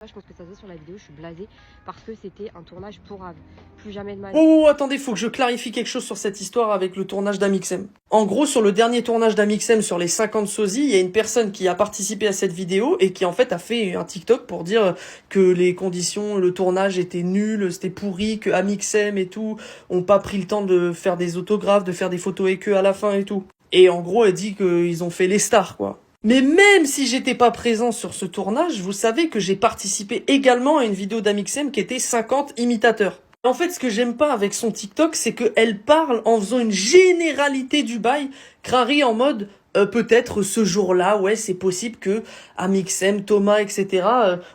Je pense que ça se voit sur la vidéo, je suis blasée parce que c'était un tournage pour Ave. Plus jamais de ma vie. Oh, attendez, faut que je clarifie quelque chose sur cette histoire avec le tournage d'Amixem. En gros, sur le dernier tournage d'Amixem sur les 50 sosies, il y a une personne qui a participé à cette vidéo et qui en fait a fait un TikTok pour dire que les conditions, le tournage était nul, c'était pourri, que Amixem et tout ont pas pris le temps de faire des autographes, de faire des photos avec eux à la fin et tout. Et en gros, elle dit qu'ils ont fait les stars, quoi. Mais même si j'étais pas présent sur ce tournage, vous savez que j'ai participé également à une vidéo d'Amixem qui était 50 imitateurs. En fait, ce que j'aime pas avec son TikTok, c'est qu'elle parle en faisant une généralité du bail, Crary en mode peut-être ce jour-là, ouais, c'est possible que Amixem, Thomas, etc.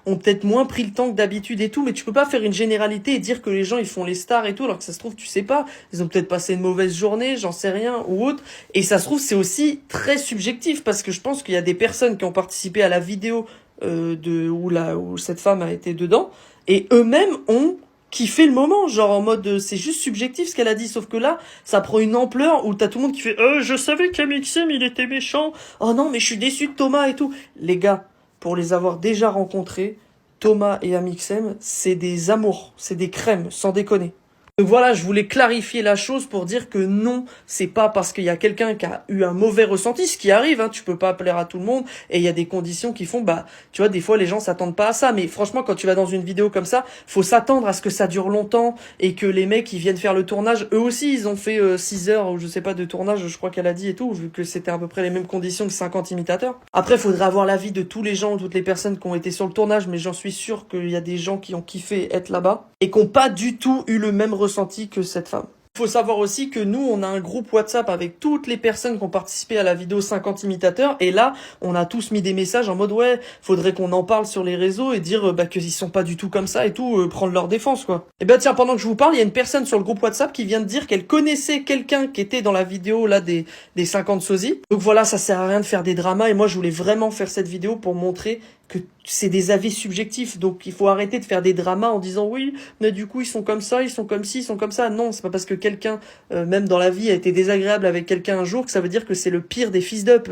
Ont peut-être moins pris le temps que d'habitude et tout, mais tu peux pas faire une généralité et dire que les gens ils font les stars et tout, alors que ça se trouve tu sais pas, ils ont peut-être passé une mauvaise journée, j'en sais rien ou autre, et ça se trouve c'est aussi très subjectif parce que je pense qu'il y a des personnes qui ont participé à la vidéo où cette femme a été dedans et eux-mêmes ont qui fait le moment, genre en mode c'est juste subjectif ce qu'elle a dit, sauf que là ça prend une ampleur où t'as tout le monde qui fait je savais qu'Amixem il était méchant, oh non mais je suis déçu de Thomas et tout. Les gars, pour les avoir déjà rencontrés, Thomas et Amixem c'est des amours, c'est des crèmes, sans déconner. Donc voilà, je voulais clarifier la chose pour dire que non, c'est pas parce qu'il y a quelqu'un qui a eu un mauvais ressenti, ce qui arrive, hein, tu peux pas plaire à tout le monde, et il y a des conditions qui font, tu vois, des fois les gens s'attendent pas à ça, mais franchement, quand tu vas dans une vidéo comme ça, faut s'attendre à ce que ça dure longtemps, et que les mecs, ils viennent faire le tournage, eux aussi, ils ont fait 6 heures, ou je sais pas, de tournage, je crois qu'elle a dit et tout, vu que c'était à peu près les mêmes conditions que 50 imitateurs. Après, faudrait avoir l'avis de tous les gens, toutes les personnes qui ont été sur le tournage, mais j'en suis sûr qu'il y a des gens qui ont kiffé être là-bas, et qui ont pas du tout eu le même ressenti que cette femme. Faut savoir aussi que nous, on a un groupe WhatsApp avec toutes les personnes qui ont participé à la vidéo 50 imitateurs, et là, on a tous mis des messages en mode ouais, faudrait qu'on en parle sur les réseaux et dire qu'ils sont pas du tout comme ça et tout, prendre leur défense quoi. Et tiens, pendant que je vous parle, il y a une personne sur le groupe WhatsApp qui vient de dire qu'elle connaissait quelqu'un qui était dans la vidéo là des 50 sosies. Donc voilà, ça sert à rien de faire des dramas, et moi je voulais vraiment faire cette vidéo pour montrer que c'est des avis subjectifs, donc il faut arrêter de faire des dramas en disant oui, mais du coup ils sont comme ça, ils sont comme ci, ils sont comme ça. Non, c'est pas parce que quelqu'un, même dans la vie, a été désagréable avec quelqu'un un jour que ça veut dire que c'est le pire des fils d'up.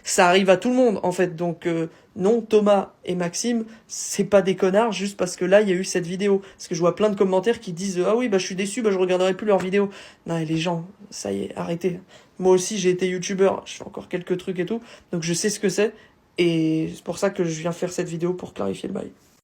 Ça arrive à tout le monde en fait. Donc non, Thomas et Maxime, c'est pas des connards juste parce que là il y a eu cette vidéo. Parce que je vois plein de commentaires qui disent ah oui je suis déçu, je regarderai plus leurs vidéos. Non, et les gens, ça y est, arrêtez. Moi aussi j'ai été youtubeur, je fais encore quelques trucs et tout, donc je sais ce que c'est. Et c'est pour ça que je viens faire cette vidéo pour clarifier le bail.